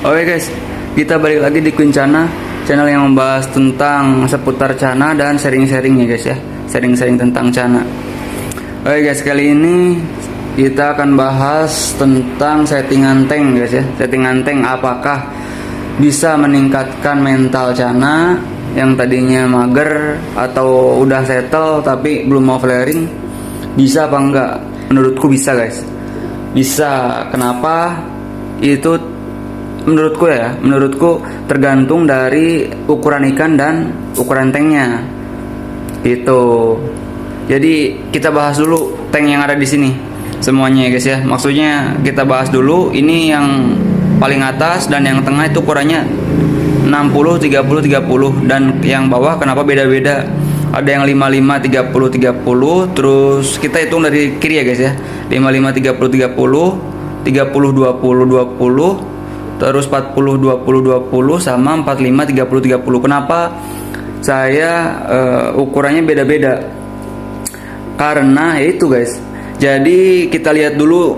Oke guys, kita balik lagi di Queen Chana, channel yang membahas tentang seputar Chana dan sharing-sharing ya guys ya. Sharing-sharing tentang Chana. Oke guys, kali ini kita akan bahas tentang settingan tank guys ya. Settingan tank apakah bisa meningkatkan mental Chana yang tadinya mager atau udah settle tapi belum mau flaring. Bisa apa enggak? Menurutku bisa guys. Bisa. Kenapa? Itu menurutku tergantung dari ukuran ikan dan ukuran tanknya gitu. Jadi kita bahas dulu tank yang ada di sini semuanya ya guys ya. Maksudnya kita bahas dulu ini yang paling atas dan yang tengah itu ukurannya 60 30 30 dan yang bawah kenapa beda-beda. Ada yang 55 30 30, terus kita hitung dari kiri ya guys ya. 55 30 30, 30 20 20, terus 40 20 20 sama 45 30 30. Kenapa saya ukurannya beda-beda? Karena ya itu guys. Jadi kita lihat dulu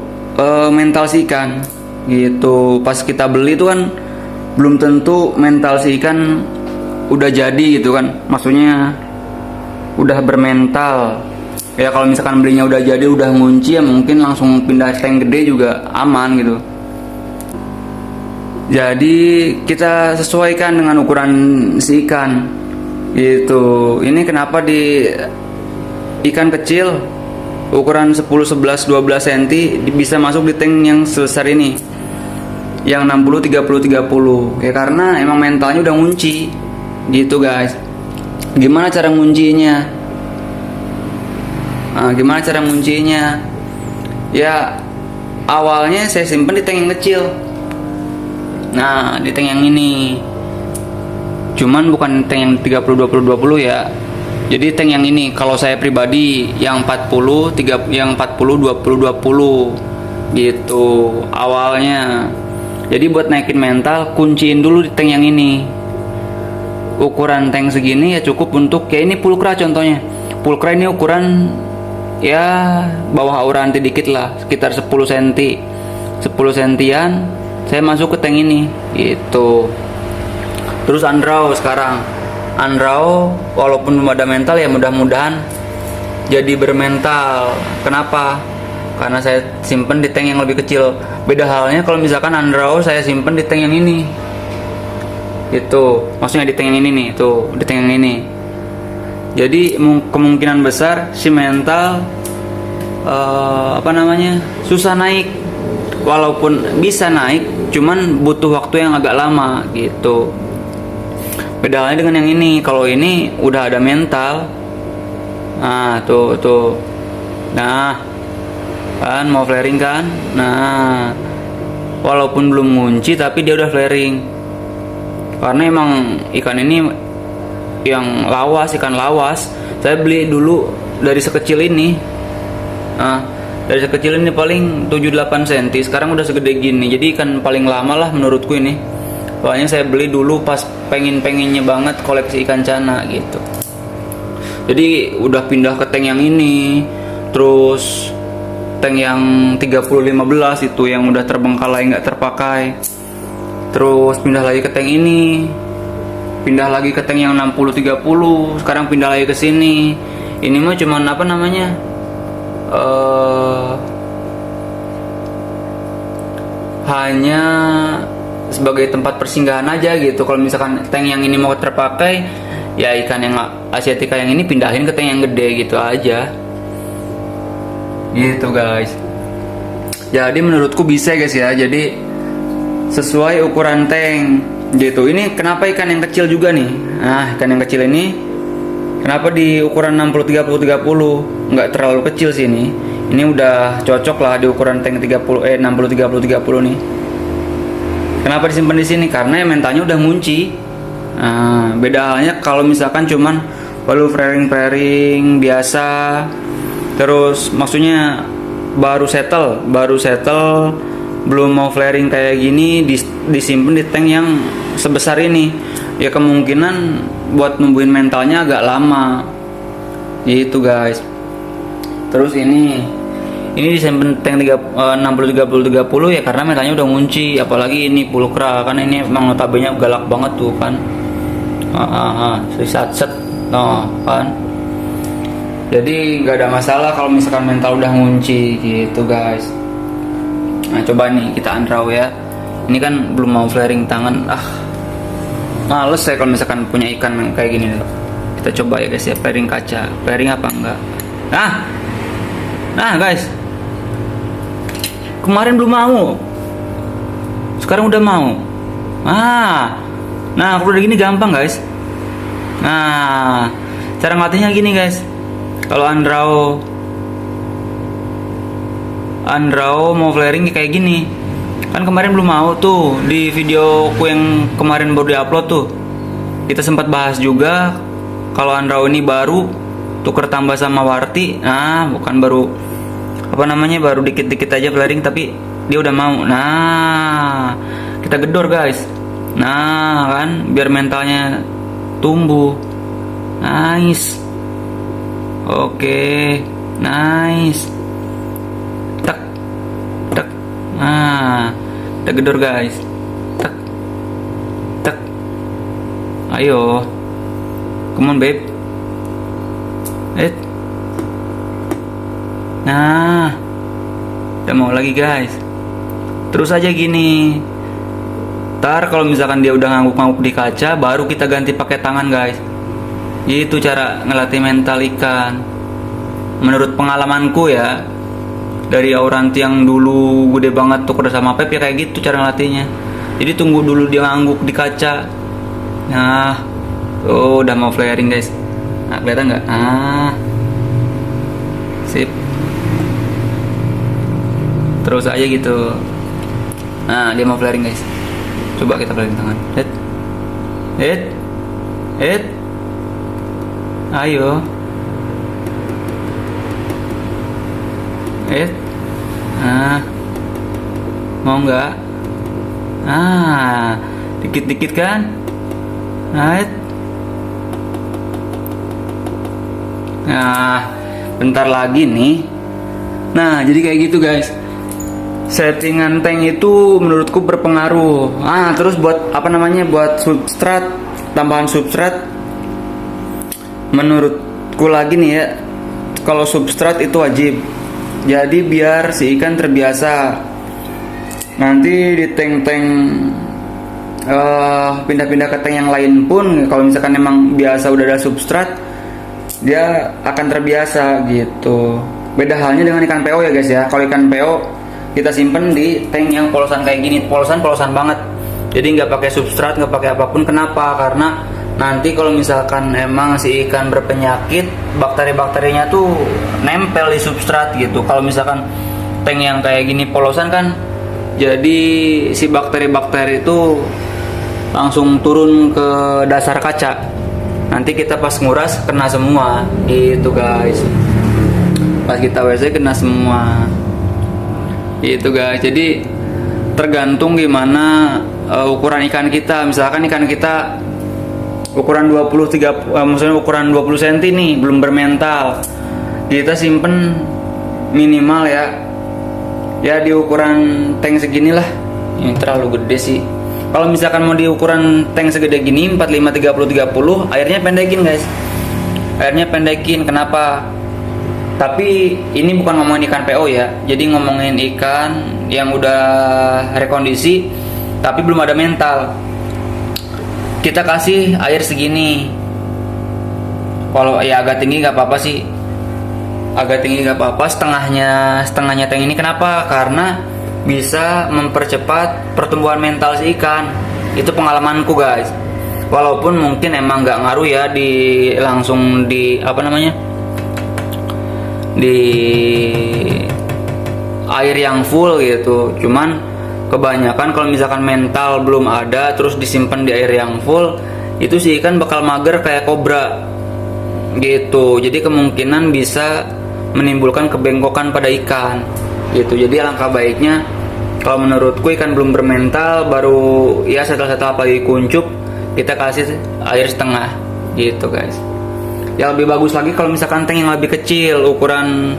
mental si ikan gitu. Pas kita beli itu kan belum tentu mental si ikan udah jadi gitu kan. Maksudnya udah bermental. Ya kalau misalkan belinya udah jadi, udah ngunci ya mungkin langsung pindah tank gede juga aman gitu. Jadi kita sesuaikan dengan ukuran si ikan gitu. Ini kenapa di ikan kecil ukuran 10 11 12 cm bisa masuk di tank yang sebesar ini, yang 60 30 30 ya, karena emang mentalnya udah ngunci gitu guys. Gimana cara nguncinya? Gimana cara nguncinya? Ya awalnya saya simpan di tank yang kecil. Nah, di tank yang ini. Cuman bukan tank yang 30 20 20 ya. Jadi tank yang ini kalau saya pribadi yang 40 20 20 gitu awalnya. Jadi buat naikin mental kunciin dulu di tank yang ini. Ukuran tank segini ya cukup untuk kayak ini pulkra contohnya. Pulkra ini ukuran ya bawah aura anti dikit lah, sekitar 10 cm. 10 cm-an saya masuk ke tank ini gitu. Terus Andrao sekarang. Andrao walaupun belum ada mental ya mudah-mudahan jadi bermental. Kenapa? Karena saya simpen di tank yang lebih kecil. Beda halnya kalau misalkan Andrao saya simpen di tank yang ini. Itu maksudnya di tank yang ini nih, tuh di tank yang ini. Jadi kemungkinan besar si mental susah naik. Walaupun bisa naik, cuman butuh waktu yang agak lama gitu. Beda halnya dengan yang ini. Kalau ini udah ada mental. Nah, tuh. Nah, kan mau flaring kan? Nah, walaupun belum ngunci tapi dia udah flaring. Karena emang ikan ini yang lawas, ikan lawas. Saya beli dulu dari sekecil ini. Nah, dari sekecil ini paling 7-8 cm, sekarang udah segede gini. Jadi ikan paling lama lah menurutku ini. Soalnya saya beli dulu pas pengen-pengennya banget koleksi ikan Chana gitu. Jadi udah pindah ke tank yang ini. Terus tank yang 30-15 itu yang udah terbengkalai nggak terpakai. Terus pindah lagi ke tank ini. Pindah lagi ke tank yang 60-30. Sekarang pindah lagi ke sini. Ini mah cuman hanya sebagai tempat persinggahan aja gitu. Kalau misalkan tank yang ini mau terpakai, ya ikan yang asiatica yang ini pindahin ke tank yang gede gitu aja. Gitu guys. Jadi menurutku bisa guys ya. Jadi sesuai ukuran tank gitu. Ini kenapa ikan yang kecil juga nih? Nah, ikan yang kecil ini kenapa di ukuran 60 30 30? Nggak terlalu kecil sih ini. Ini udah cocok lah di ukuran tank 60 30 30 nih. Kenapa disimpan di sini? Karena mentalnya udah ngunci. Nah, beda halnya kalau misalkan cuman baru flaring biasa. Terus maksudnya baru settle, belum mau flaring kayak gini disimpan di tank yang sebesar ini. Ya kemungkinan buat numbuhin mentalnya agak lama. Gitu guys. Terus ini Ini disimpan tank 60 30 30 ya karena mentalnya udah ngunci, apalagi ini pulkra karena ini emang notabene galak banget tuh kan. Set no kan. Jadi nggak ada masalah kalau misalkan mental udah ngunci gitu guys. Nah coba nih kita undraw ya. Ini kan belum mau flaring tangan. Males saya kalau misalkan punya ikan kayak gini loh. Kita coba ya guys ya, flaring kaca. Flaring apa enggak? Nah guys, kemarin belum mau, sekarang udah mau. Nah kalau udah gini gampang guys. Nah cara ngelatihnya gini guys. Kalau undraw mau flaring kayak gini. Kan kemarin belum mau tuh di videoku yang kemarin baru diupload tuh. Kita sempat bahas juga kalau undraw ini baru tuker tambah sama warti. Bukan baru baru dikit-dikit aja flaring tapi dia udah mau. Nah kita gedor guys. Nah kan biar mentalnya tumbuh. Nice. Oke, nice. Tak. Nah kita gedor guys. Tak. Ayo, come on babe. Nah udah mau lagi guys. Terus aja gini. Ntar kalau misalkan dia udah ngangguk-ngangguk di kaca, baru kita ganti pakai tangan guys. Itu cara ngelatih mental ikan. Menurut pengalamanku ya, dari Auranti yang dulu gede banget tuh sama Pep ya kayak gitu cara ngelatihnya. Jadi tunggu dulu dia ngangguk di kaca. Nah udah mau flaring guys. Nah kelihatan nggak? Sip. Terus aja gitu. Nah dia mau flaring guys. Coba kita flaring tangan. Hit. Ayo. Mau nggak? Dikit-dikit kan? Bentar lagi nih. Nah, jadi kayak gitu guys. Settingan tank itu menurutku berpengaruh. Terus buat buat substrat, tambahan substrat. Menurutku lagi nih ya, kalau substrat itu wajib. Jadi biar si ikan terbiasa. Nanti di tank-tank pindah-pindah ke tank yang lain pun, kalau misalkan emang biasa udah ada substrat, dia akan terbiasa gitu. Beda halnya dengan ikan PO ya guys ya. Kalau ikan PO kita simpen di tank yang polosan kayak gini, polosan banget. Jadi nggak pakai substrat, nggak pakai apapun. Kenapa? Karena nanti kalau misalkan emang si ikan berpenyakit, bakteri-bakterinya tuh nempel di substrat gitu. Kalau misalkan tank yang kayak gini polosan kan, jadi si bakteri-bakteri itu langsung turun ke dasar kaca. Nanti kita pas nguras kena semua gitu guys. Pas kita WC kena semua gitu guys. Jadi tergantung gimana ukuran ikan kita. Misalkan ikan kita ukuran 20 cm nih, belum bermental, kita simpen minimal ya di ukuran tank segini lah. Ini terlalu gede sih. Kalau misalkan mau di ukuran tank segede gini 45 30 airnya pendekin guys. Airnya pendekin. Kenapa? Tapi ini bukan ngomongin ikan PO ya. Jadi ngomongin ikan yang udah rekondisi tapi belum ada mental. Kita kasih air segini. Kalau ya agak tinggi nggak apa-apa sih. Agak tinggi nggak apa-apa. Setengahnya tank ini. Kenapa? Karena bisa mempercepat pertumbuhan mental si ikan. Itu pengalamanku guys. Walaupun mungkin emang nggak ngaruh ya langsung di di air yang full gitu. Cuman kebanyakan kalau misalkan mental belum ada terus disimpan di air yang full, itu si ikan bakal mager kayak kobra gitu. Jadi kemungkinan bisa menimbulkan kebengkokan pada ikan gitu. Jadi alangkah baiknya kalau menurutku ikan belum bermental, baru ya setelah lagi kuncup, kita kasih air setengah gitu guys. Ya lebih bagus lagi kalau misalkan tank yang lebih kecil, ukuran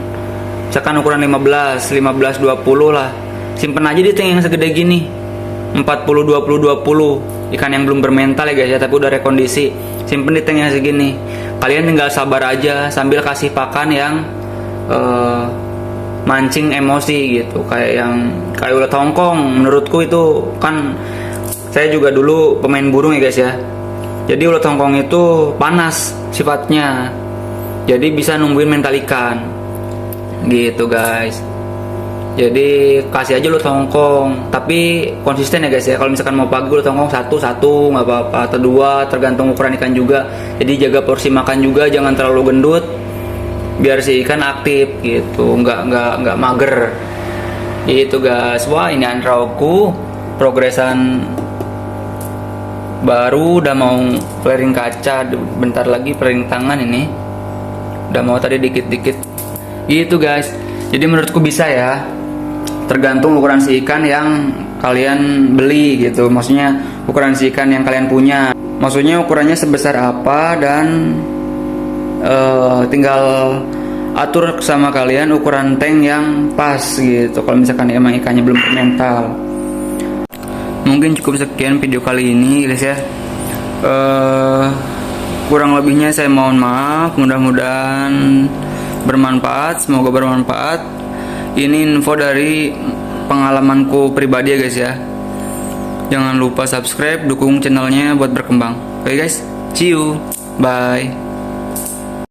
misalkan ukuran 15 20 lah, simpen aja di tank yang segede gini, 40 20 ikan yang belum bermental ya guys ya, tapi udah rekondisi, simpen di tank yang segini. Kalian tinggal sabar aja sambil kasih pakan yang mancing emosi gitu, kayak ulat hongkong. Menurutku itu kan, saya juga dulu pemain burung ya guys ya, jadi ulat hongkong itu panas sifatnya, jadi bisa nungguin mental ikan gitu guys. Jadi kasih aja ulat hongkong, tapi konsisten ya guys ya. Kalau misalkan mau pagi ulat hongkong satu nggak apa-apa, atau dua, tergantung ukuran ikan juga. Jadi jaga porsi makan juga, jangan terlalu gendut, biar si ikan aktif gitu, nggak mager gitu guys. Wah, ini antrauku progresan baru, udah mau flaring kaca, bentar lagi flaring tangan, ini udah mau tadi dikit-dikit gitu guys. Jadi menurutku bisa ya, tergantung ukuran si ikan yang kalian beli gitu, maksudnya ukuran si ikan yang kalian punya, maksudnya ukurannya sebesar apa, dan tinggal atur sama kalian ukuran tank yang pas gitu, kalau misalkan emang ikannya belum mental. Mungkin cukup sekian video kali ini guys ya. Kurang lebihnya saya mohon maaf, mudah-mudahan bermanfaat, semoga bermanfaat. Ini info dari pengalamanku pribadi ya guys ya. Jangan lupa subscribe, dukung channelnya buat berkembang. Oke guys, see you, bye.